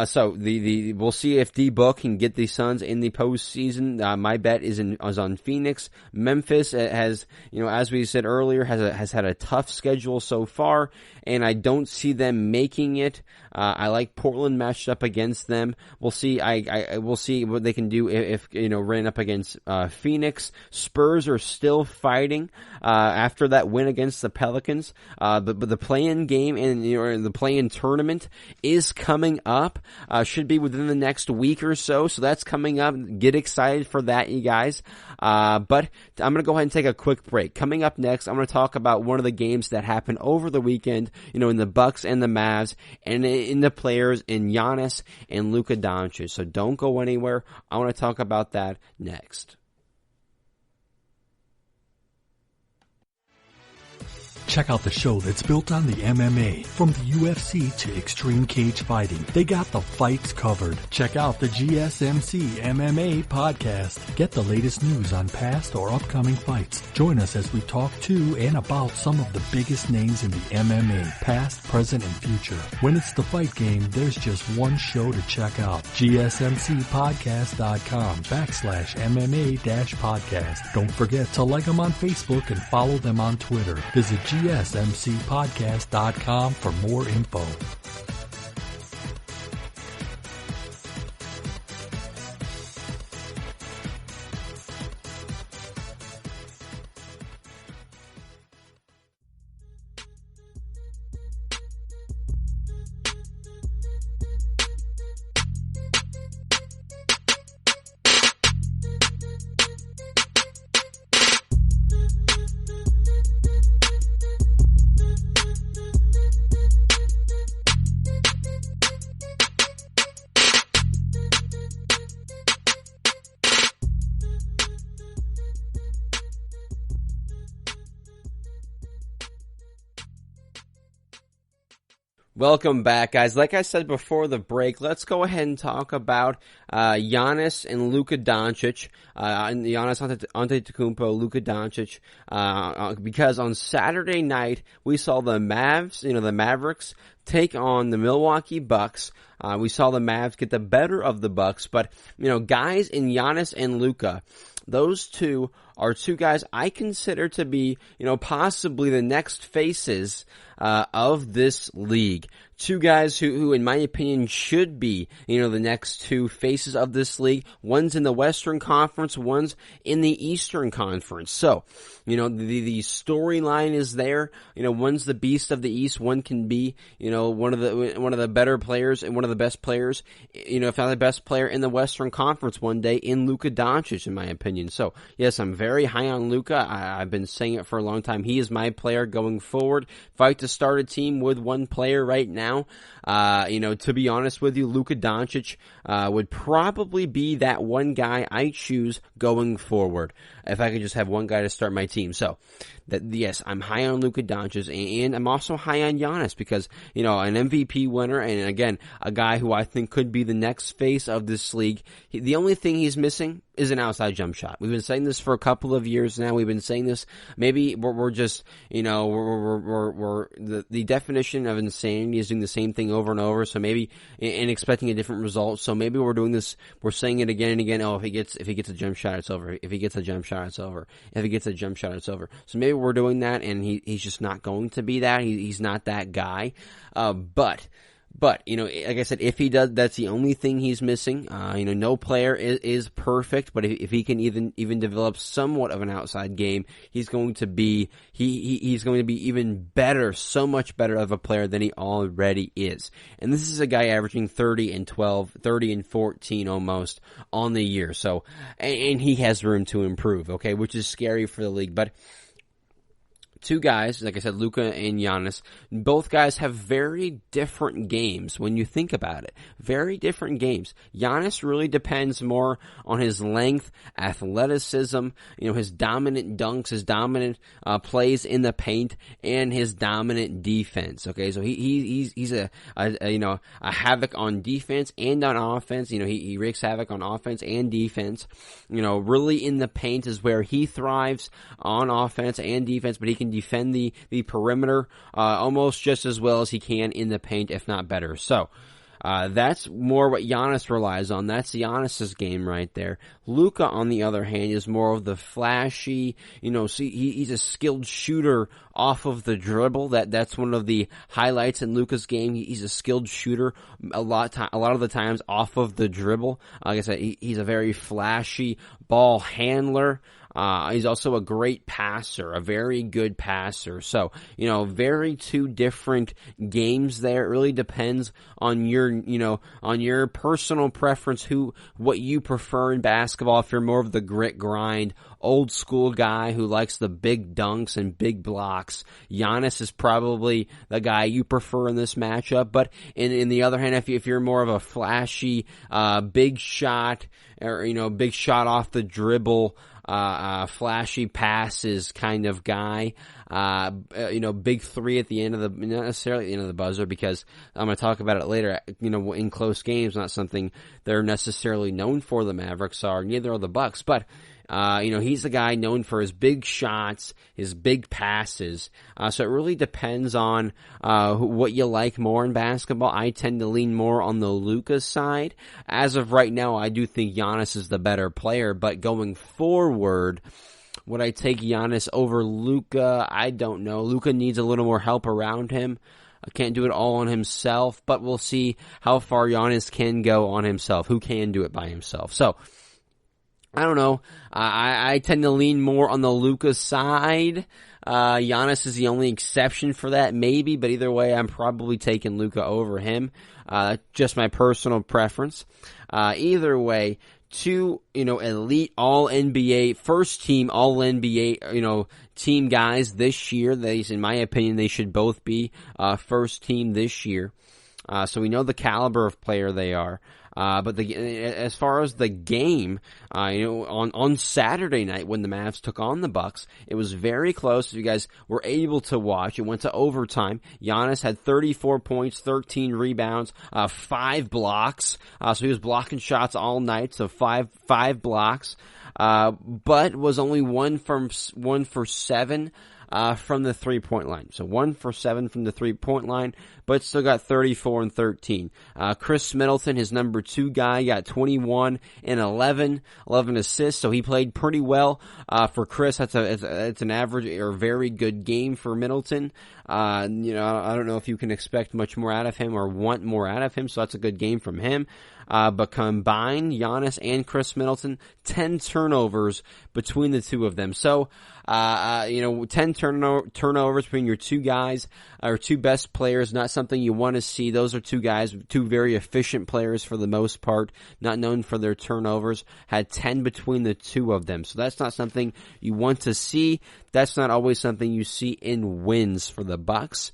Speaker 2: so we'll see if D-Book can get the Suns in the postseason. My bet is on Phoenix. Memphis has, as we said earlier, has had a tough schedule so far, and I don't see them making it. I like Portland matched up against them. We'll see. We'll see what they can do if ran up against Phoenix. Spurs are still fighting after that win against the Pelicans. But the play-in game and the play-in tournament is coming up. Should be within the next week or so. So that's coming up. Get excited for that, you guys. But I'm gonna go ahead and take a quick break. Coming up next, I'm gonna talk about one of the games that happened over the weekend. In the Bucks and the Mavs, and in the players in Giannis and Luka Doncic. So don't go anywhere. I want to talk about that next.
Speaker 3: Check out the show that's built on the MMA. From the UFC to extreme cage fighting, they got the fights covered. Check out the GSMC MMA podcast. Get the latest news on past or upcoming fights. Join us as we talk to and about some of the biggest names in the MMA, past, present, and future. When it's the fight game, there's just one show to check out. GSMCpodcast.com/MMA-podcast. Don't forget to like them on Facebook and follow them on Twitter. Visit GSMCpodcast.com for more info.
Speaker 2: Welcome back, guys. Like I said before the break, let's go ahead and talk about Giannis and Luka Doncic, Giannis Antetokounmpo, Luka Doncic, because on Saturday night we saw the Mavs, the Mavericks, take on the Milwaukee Bucks. We saw the Mavs get the better of the Bucks, but guys in Giannis and Luka, those two are two guys I consider to be, possibly the next faces of this league. two guys who in my opinion should be, the next two faces of this league. One's in the Western Conference, one's in the Eastern Conference. So, the storyline is there. One's the beast of the East, one can be, one of the better players and one of the best players, if not the best player in the Western Conference one day in Luka Doncic, in my opinion. So, yes, I'm very high on Luka. I've been saying it for a long time. He is my player going forward. If I had to start a team with one player right now, to be honest with you, Luka Doncic would probably be that one guy I choose going forward if I could just have one guy to start my team. So, yes, I'm high on Luka Doncic, and I'm also high on Giannis because, an MVP winner, and again, a guy who I think could be the next face of this league. The only thing he's missing is an outside jump shot. We've been saying this for a couple of years now. We've been saying this. Maybe we're just, the definition of insanity is doing the same thing over and over. So maybe, and expecting a different result. So maybe we're doing this, we're saying it again and again. Oh, if he gets a jump shot, it's over. If he gets a jump shot, it's over. If he gets a jump shot, it's over. So maybe we're doing that, and he's just not going to be that. He's not that guy. But, like I said, if he does, that's the only thing he's missing. No player is perfect, but if he can even develop somewhat of an outside game, he's going to be, he's going to be even better, so much better of a player than he already is. And this is a guy averaging 30 and 12, 30 and 14 almost on the year. So, and he has room to improve, okay, which is scary for the league, but two guys, like I said, Luka and Giannis, both guys have very different games when you think about it. Very different games. Giannis really depends more on his length, athleticism, his dominant dunks, his dominant plays in the paint, and his dominant defense. Okay, so he's a havoc on defense and on offense. He wreaks havoc on offense and defense. Really in the paint is where he thrives on offense and defense, but he can defend the perimeter almost just as well as he can in the paint, if not better. So that's more what Giannis relies on. That's Giannis's game right there. Luka, on the other hand, is more of the flashy, he's a skilled shooter off of the dribble. That's one of the highlights in Luka's game. He's a skilled shooter a lot of the times off of the dribble. Like I said, he's a very flashy ball handler. He's also a great passer, a very good passer. So, very two different games there. It really depends on your personal preference, what you prefer in basketball. If you're more of the grit grind, old school guy who likes the big dunks and big blocks, Giannis is probably the guy you prefer in this matchup. But in the other hand, if you're more of a flashy, big shot, or, big shot off the dribble, flashy passes kind of guy, big three at the end of the, not necessarily at the end of the buzzer, because I'm going to talk about it later, in close games, not something they're necessarily known for, the Mavericks are, neither are the Bucks, but he's the guy known for his big shots, his big passes. So it really depends on what you like more in basketball. I tend to lean more on the Luka side. As of right now, I do think Giannis is the better player, but going forward, would I take Giannis over Luka? I don't know. Luka needs a little more help around him. Can't do it all on himself, but we'll see how far Giannis can go on himself. Who can do it by himself? So, I don't know. I tend to lean more on the Luka side. Giannis is the only exception for that, maybe, but either way, I'm probably taking Luka over him. Just my personal preference. Either way, two, elite all-NBA, first team all-NBA, team guys this year. In my opinion, they should both be, first team this year. So we know the caliber of player they are. But as far as the game, on Saturday night when the Mavs took on the Bucks, it was very close. If you guys were able to watch, it went to overtime. Giannis had 34 points, 13 rebounds, 5 blocks. So he was blocking shots all night. So five blocks. But was only one for 7. from the 3-point line. So 1 for 7 from the 3-point line, but still got 34 and 13. Chris Middleton, his number 2 guy, got 21 and 11 assists, so he played pretty well. For Chris, it's an average or very good game for Middleton. I don't know if you can expect much more out of him or want more out of him, so that's a good game from him. But combined, Giannis and Chris Middleton, 10 turnovers between the two of them. So, 10 turnovers between your two guys, or two best players, not something you want to see. Those are two guys, two very efficient players for the most part, not known for their turnovers, had 10 between the two of them. So that's not something you want to see. That's not always something you see in wins for the Bucks.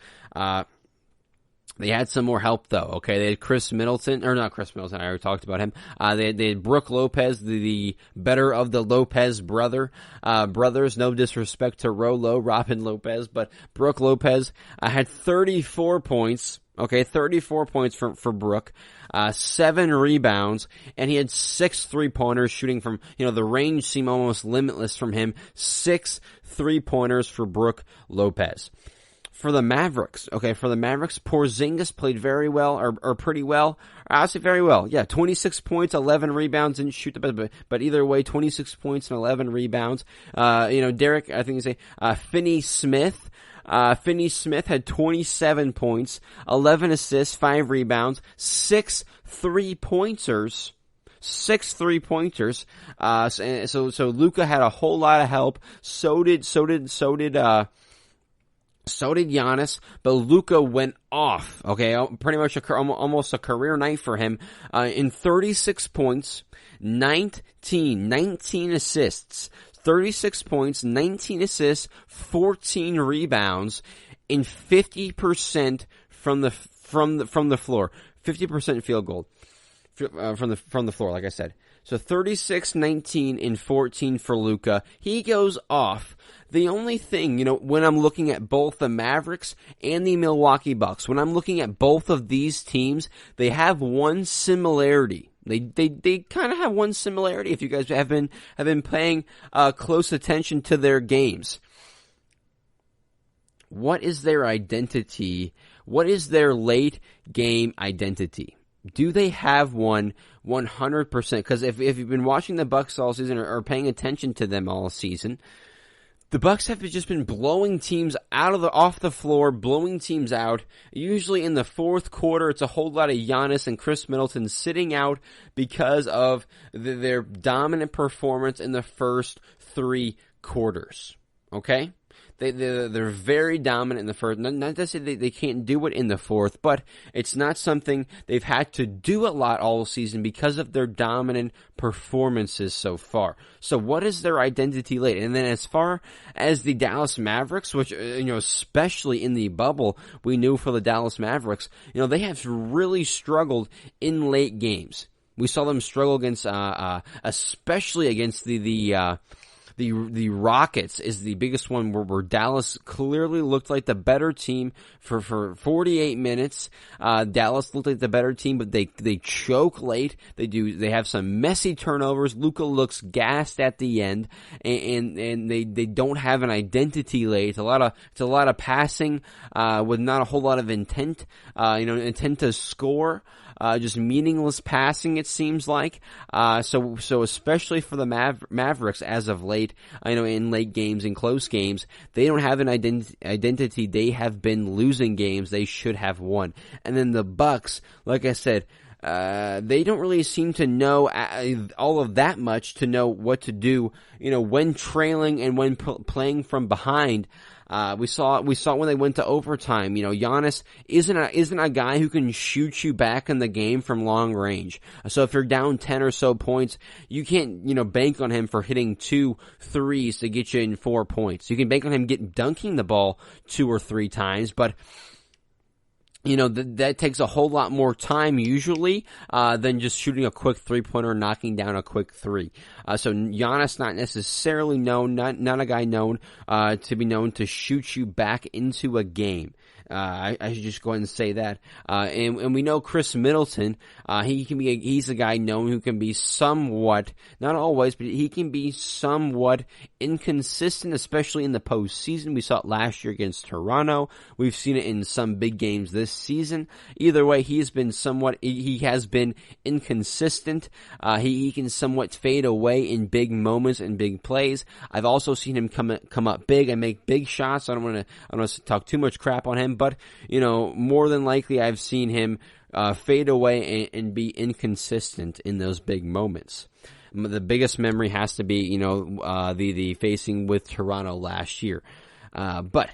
Speaker 2: They had some more help though, okay? They had Chris Middleton, or not Chris Middleton, I already talked about him. They had Brook Lopez, the better of the Lopez brothers. No disrespect to Robin Lopez, but Brook Lopez had 34 points, okay? 34 points for Brook. 7 rebounds, and he had 6 3-pointers shooting from, the range seemed almost limitless from him. 6 3-pointers for Brook Lopez. For the Mavericks, Porzingis played very well, or pretty well. I'll say very well. Yeah, 26 points, 11 rebounds, didn't shoot the best, but either way, 26 points and 11 rebounds. Derek, I think you say, Finney Smith. Finney Smith had 27 points, 11 assists, 5 rebounds, 6 3-pointers. 6 3-pointers. So Luka had a whole lot of help. So did Giannis, but Luka went off, okay? Pretty much almost a career night for him, in 36 points, 19 assists, 36 points, 19 assists, 14 rebounds, and 50% from the floor. 50% field goal, from the floor, like I said. So 36, 19, and 14 for Luka. He goes off. The only thing, when I'm looking at both the Mavericks and the Milwaukee Bucks, when I'm looking at both of these teams, they have one similarity. They kind of have one similarity if you guys have been paying close attention to their games. What is their identity? What is their late game identity? Do they have one 100%? Because if you've been watching the Bucks all season or paying attention to them all season, the Bucks have just been blowing teams off the floor, blowing teams out. Usually in the fourth quarter, it's a whole lot of Giannis and Chris Middleton sitting out because of their dominant performance in the first 3 quarters. Okay? They're very dominant in the first. Not to say they can't do it in the fourth, but it's not something they've had to do a lot all season because of their dominant performances so far. So what is their identity late? And then as far as the Dallas Mavericks, which, especially in the bubble, we knew for the Dallas Mavericks, they have really struggled in late games. We saw them struggle against, especially against the Rockets is the biggest one where Dallas clearly looked like the better team for 48 minutes. Dallas looked like the better team, but they choke late. They have some messy turnovers. Luka looks gassed at the end, and they don't have an identity late. It's a lot of passing, with not a whole lot of intent, intent to score. Just meaningless passing, it seems like. So especially for the Mavericks as of late, in late games, in close games, they don't have an identity. They have been losing games they should have won. And then the Bucks, like I said, they don't really seem to know all of that much to know what to do, when trailing and when playing from behind. We saw when they went to overtime. Giannis isn't a guy who can shoot you back in the game from long range. So if you're down 10 or so points, you can't, bank on him for hitting 2 threes to get you in 4 points. You can bank on him dunking the ball 2 or 3 times, but that takes a whole lot more time usually than just shooting a quick three-pointer, knocking down a quick three. So Giannis not necessarily known, not a guy known to be known to shoot you back into a game. I should just go ahead and say that. And we know Chris Middleton, he's a guy known who can be somewhat, not always, but he can be somewhat inconsistent, especially in the postseason. We saw it last year against Toronto. We've seen it in some big games this season. Either way, he has been inconsistent. He can somewhat fade away in big moments and big plays. I've also seen him come up big and make big shots. I don't want to talk too much crap on him, but more than likely I've seen him fade away and be inconsistent in those big moments. The biggest memory has to be the facing with Toronto last year, but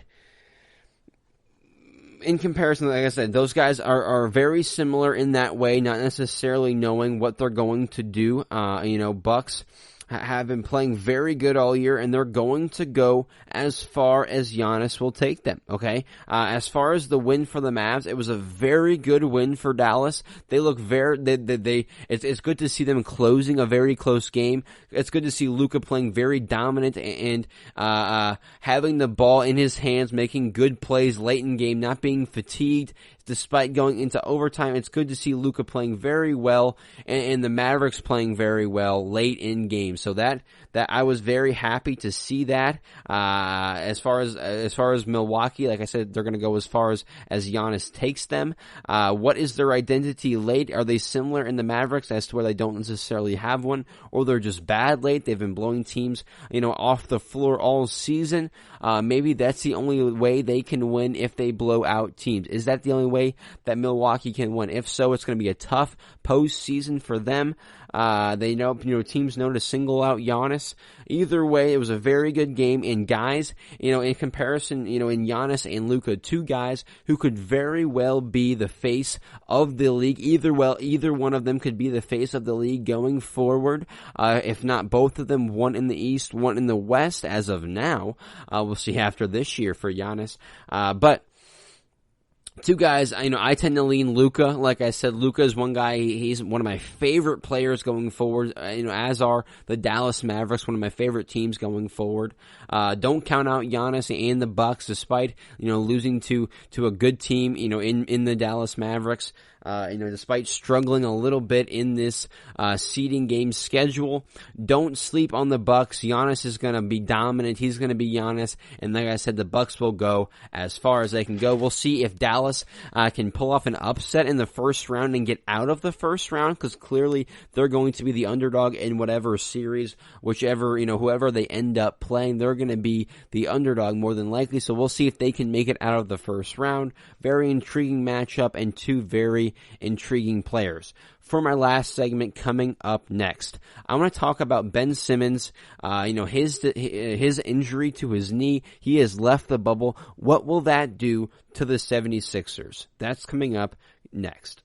Speaker 2: in comparison, like I said, those guys are very similar in that way, not necessarily knowing what they're going to do. Bucks have been playing very good all year, and they're going to go as far as Giannis will take them, okay? As far as the win for the Mavs, it was a very good win for Dallas. They look it's good to see them closing a very close game. It's good to see Luka playing very dominant and having the ball in his hands, making good plays late in game, not being fatigued. Despite going into overtime, it's good to see Luka playing very well and the Mavericks playing very well late in games. So that I was very happy to see that. As far as Milwaukee, like I said, they're going to go as far as Giannis takes them. What is their identity late? Are they similar in the Mavericks as to where they don't necessarily have one, or they're just bad late? They've been blowing teams, off the floor all season. Maybe that's the only way they can win if they blow out teams. Is that the only way that Milwaukee can win? If so, it's going to be a tough postseason for them. They know, teams know to single out Giannis. Either way, it was a very good game. And guys, in comparison, in Giannis and Luka, two guys who could very well be the face of the league. Either one of them could be the face of the league going forward. If not both of them, one in the East, one in the West as of now. We'll see after this year for Giannis. But two guys, I tend to lean Luka. Like I said, Luka is one guy, he's one of my favorite players going forward, as are the Dallas Mavericks, one of my favorite teams going forward. Don't count out Giannis and the Bucks, despite, losing to a good team, in the Dallas Mavericks. Despite struggling a little bit in this seeding game schedule, don't sleep on the Bucks. Giannis is going to be dominant. He's going to be Giannis, and like I said, the Bucks will go as far as they can go. We'll see if Dallas can pull off an upset in the first round and get out of the first round, because clearly they're going to be the underdog in whatever series, whoever they end up playing, they're going to be the underdog more than likely. So we'll see if they can make it out of the first round. Very intriguing matchup and two very intriguing players. For my last segment coming up next, I want to talk about Ben Simmons. His injury to his knee. He has left the bubble. What will that do to the 76ers? That's coming up next.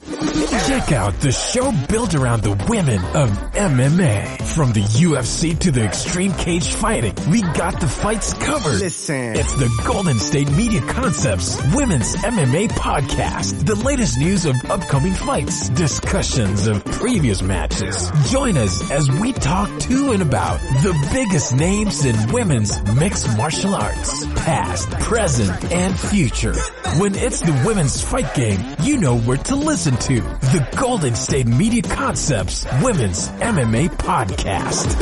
Speaker 1: Check out the show built around the women of MMA. From the UFC to the extreme cage fighting, we got the fights covered.
Speaker 4: Listen.
Speaker 1: It's the Golden State Media Concepts Women's MMA Podcast. The latest news of upcoming fights, discussions of previous matches. Join us as we talk to and about the biggest names in women's mixed martial arts. Past, present, and future. When it's the women's fight game, you know where to listen to. The Golden State Media Concepts Women's MMA Podcast.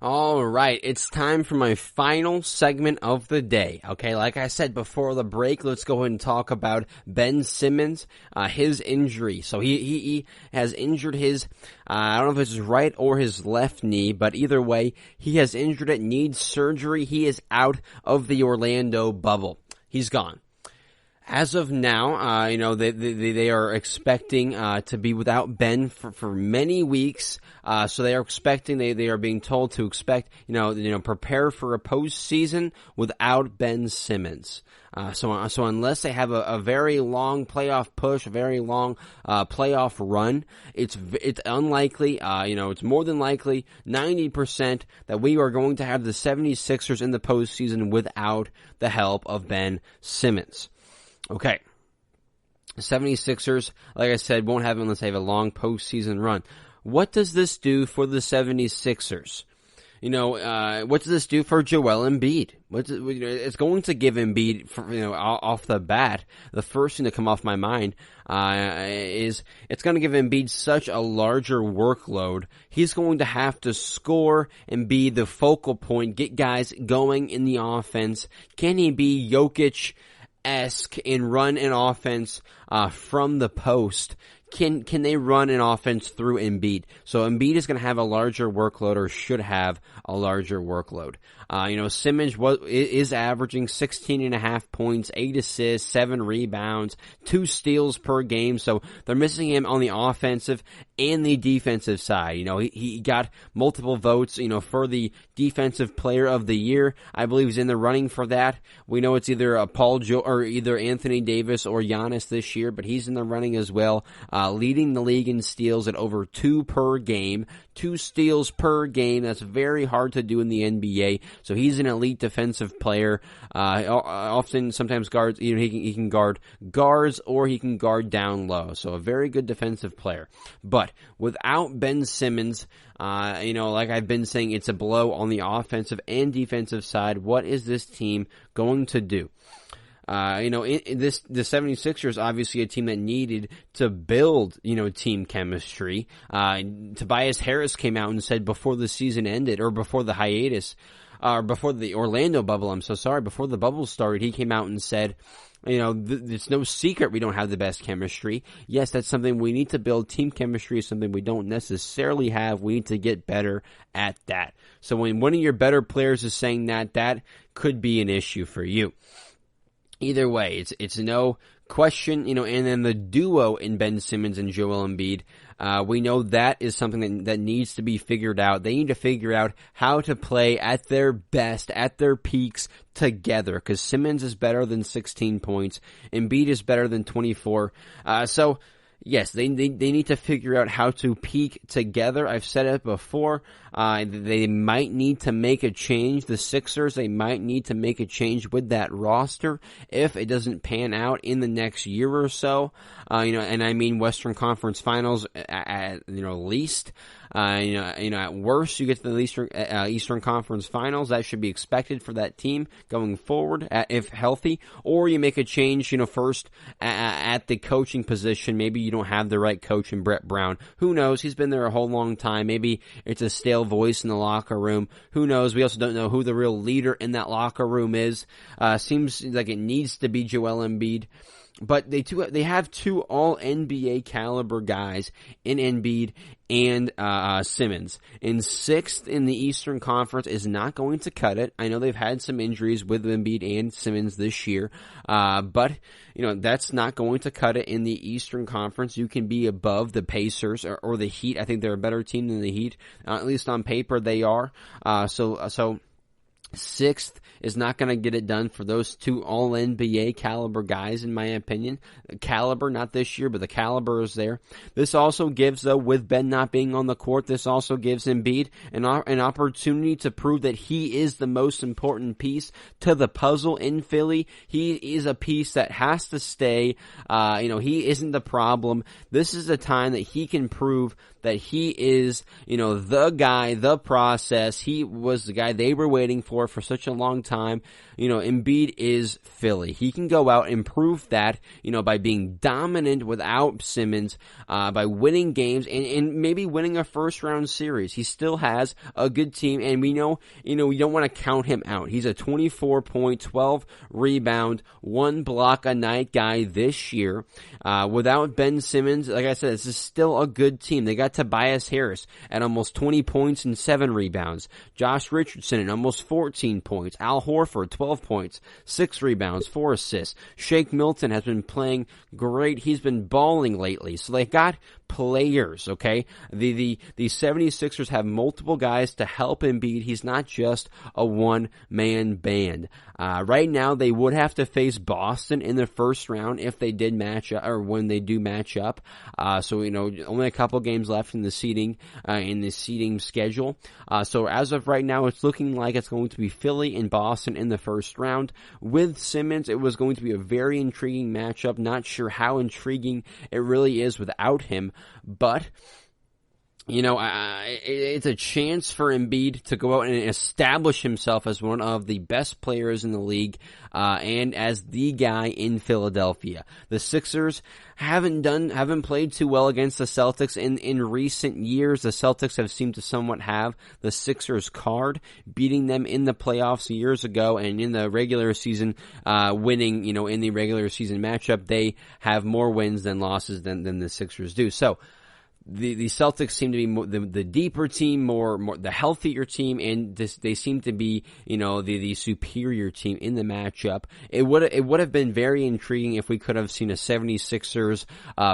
Speaker 2: All right, it's time for my final segment of the day. Okay, like I said before the break, let's go ahead and talk about Ben Simmons, his injury. So he has injured his, I don't know if it's his right or his left knee, but either way, he has injured it, needs surgery. He is out of the Orlando bubble. He's gone. As of now, they are expecting to be without Ben for many weeks. So they are expecting, they are being told to expect, prepare for a postseason without Ben Simmons. So unless they have a very long playoff push, a very long playoff run, it's unlikely, it's more than likely 90% that we are going to have the 76ers in the postseason without the help of Ben Simmons. Okay. 76ers, like I said, won't have it unless they have a long postseason run. What does this do for the 76ers? What does this do for Joel Embiid? It's going to give Embiid, off the bat, the first thing to come off my mind, is it's going to give Embiid such a larger workload. He's going to have to score and be the focal point, get guys going in the offense. Can he be Jokic-esque and run an offense from the post? Can they run an offense through Embiid? So Embiid is going to have a larger workload, or should have a larger workload. Simmons is averaging 16.5 points, 8 assists, 7 rebounds, 2 steals per game. So they're missing him on the offensive and the defensive side. He got multiple votes, for the defensive player of the year. I believe he's in the running for that. We know it's either either Anthony Davis or Giannis this year, but he's in the running as well. Leading the league in steals at over 2 per game. 2 steals per game. That's very hard to do in the NBA. So he's an elite defensive player. Sometimes guards, he can guard guards or he can guard down low. So a very good defensive player. But without Ben Simmons, like I've been saying, it's a blow on the offensive and defensive side. What is this team going to do? The 76ers, obviously a team that needed to build, team chemistry. Tobias Harris came out and said before the season ended, or before the hiatus, or before the Orlando bubble, before the bubble started, he came out and said, it's no secret we don't have the best chemistry. Yes, that's something we need to build. Team chemistry is something we don't necessarily have. We need to get better at that. So when one of your better players is saying that could be an issue for you. Either way, it's no question, and then the duo in Ben Simmons and Joel Embiid, we know that is something that needs to be figured out. They need to figure out how to play at their best, at their peaks together, because Simmons is better than 16 points, Embiid is better than 24, yes, they need to figure out how to peak together. I've said it before. They might need to make a change. The Sixers, they might need to make a change with that roster if it doesn't pan out in the next year or so. And I mean Western Conference Finals at least. At worst, you get to the Eastern Conference Finals. That should be expected for that team going forward, if healthy. Or you make a change, first at the coaching position. Maybe you don't have the right coach in Brett Brown. Who knows? He's been there a whole long time. Maybe it's a stale voice in the locker room. Who knows? We also don't know who the real leader in that locker room is. Seems like it needs to be Joel Embiid. But they have 2 all-NBA caliber guys in Embiid and Simmons. And 6th in the Eastern Conference is not going to cut it. I know they've had some injuries with Embiid and Simmons this year, but that's not going to cut it in the Eastern Conference. You can be above the Pacers or the Heat. I think they're a better team than the Heat. At least on paper they are. So 6th is not going to get it done for those 2 all-NBA caliber guys, in my opinion. Caliber, not this year, but the caliber is there. This also gives, though, with Ben not being on the court, this also gives Embiid an opportunity to prove that he is the most important piece to the puzzle in Philly. He is a piece that has to stay. He isn't the problem. This is a time that he can prove that he is, the guy, the process. He was the guy they were waiting for such a long time. Embiid is Philly. He can go out and prove that, by being dominant without Simmons, by winning games and maybe winning a first round series. He still has a good team, and we know, we don't want to count him out. He's a 24 point, 12 rebound, 1 block a night guy this year. Without Ben Simmons, like I said, this is still a good team. They got Tobias Harris at almost 20 points and 7 rebounds. Josh Richardson at almost 14 points. Al Horford, 12 points, 6 rebounds, 4 assists. Shake Milton has been playing great. He's been balling lately. So they got players, okay? The 76ers have multiple guys to help Embiid. He's not just a one-man band. Right now, they would have to face Boston in the first round if they did match up, or when they do match up. So, only a couple games left in the seeding schedule. So as of right now, it's looking like it's going to be Philly and Boston in the first round. With Simmons, it was going to be a very intriguing matchup. Not sure how intriguing it really is without him, but it's a chance for Embiid to go out and establish himself as one of the best players in the league, and as the guy in Philadelphia. The Sixers haven't played too well against the Celtics in recent years. The Celtics have seemed to somewhat have the Sixers card, beating them in the playoffs years ago, and in the regular season, winning, in the regular season matchup, they have more wins than losses than the Sixers do. So, the Celtics seem to be the deeper team, more the healthier team, and they seem to be, the superior team in the matchup. It would have been very intriguing if we could have seen a 76ers,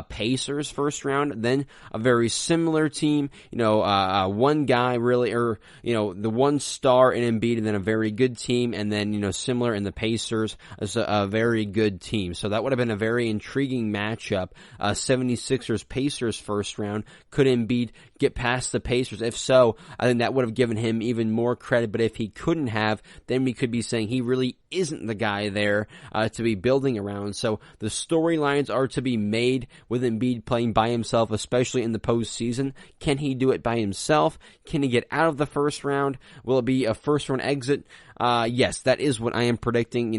Speaker 2: Pacers first round, then a very similar team, one guy really, or, the one star in Embiid, and then a very good team, and then, similar in the Pacers as a very good team. So that would have been a very intriguing matchup. 76ers Pacers first round. Could Embiid get past the Pacers? If so, I think that would have given him even more credit. But if he couldn't have, then we could be saying he really isn't the guy there to be building around. So the storylines are to be made with Embiid playing by himself, especially in the postseason. Can he do it by himself? Can he get out of the first round? Will it be a first round exit? Yes, that is what I am predicting.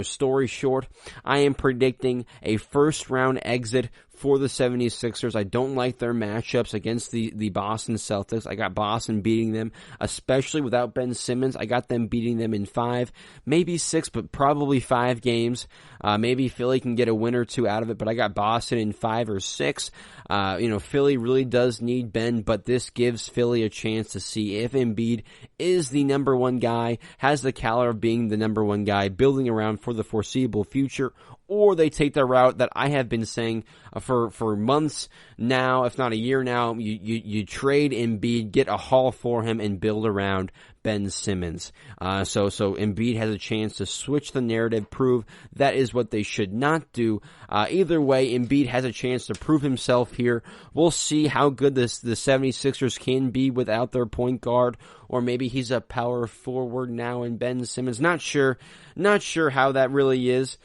Speaker 2: Story short, I am predicting a first round exit for the 76ers. I don't like their matchups against the Boston Celtics. I got Boston beating them, especially without Ben Simmons. I got them beating them in 5, maybe 6, but probably 5 games. Maybe Philly can get a win or 2 out of it, but I got Boston in 5 or 6. Philly really does need Ben, but this gives Philly a chance to see if Embiid is the number one guy, has the caliber of being the number one guy, building around for the foreseeable future, or they take the route that I have been saying for months now, if not a year now. You trade Embiid, get a haul for him, and build around Ben Simmons. So Embiid has a chance to switch the narrative, prove that is what they should not do. Either way, Embiid has a chance to prove himself here. We'll see how good the 76ers can be without their point guard, or maybe he's a power forward now in Ben Simmons. Not sure how that really is,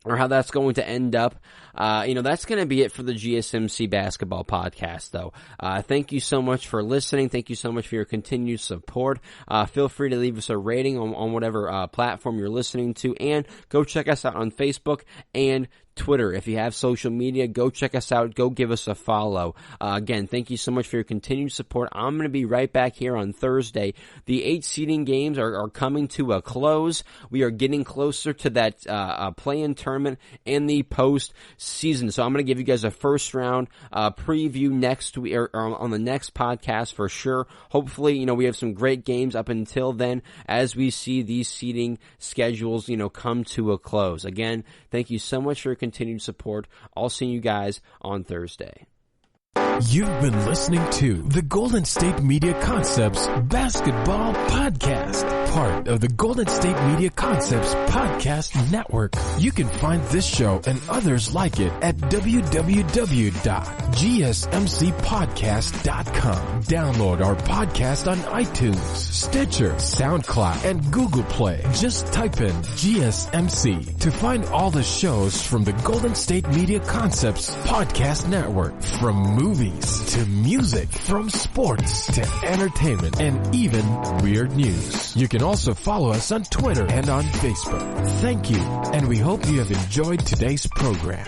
Speaker 2: or how that's going to end up. That's going to be it for the GSMC basketball podcast, though. Thank you so much for listening. Thank you so much for your continued support. Feel free to leave us a rating on whatever platform you're listening to, and go check us out on Facebook and Twitter. If you have social media, go check us out. Go give us a follow. Again, thank you so much for your continued support. I'm going to be right back here on Thursday. The 8 seeding games are coming to a close. We are getting closer to that play-in tournament and the post-season. So I'm going to give you guys a first round preview next week, or on the next podcast for sure. Hopefully, we have some great games up until then as we see these seeding schedules, come to a close. Again, thank you so much for your continued support. I'll see you guys on Thursday.
Speaker 1: You've been listening to the Golden State Media Concepts Basketball Podcast, part of the Golden State Media Concepts Podcast Network. You can find this show and others like it at www.GSMC.com. GSMCpodcast.com. Download our podcast on iTunes, Stitcher, SoundCloud, and Google Play. Just type in GSMC to find all the shows from the Golden State Media Concepts Podcast Network. From movies to music, from sports to entertainment, and even weird news. You can also follow us on Twitter and on Facebook. Thank you, and we hope you have enjoyed today's program.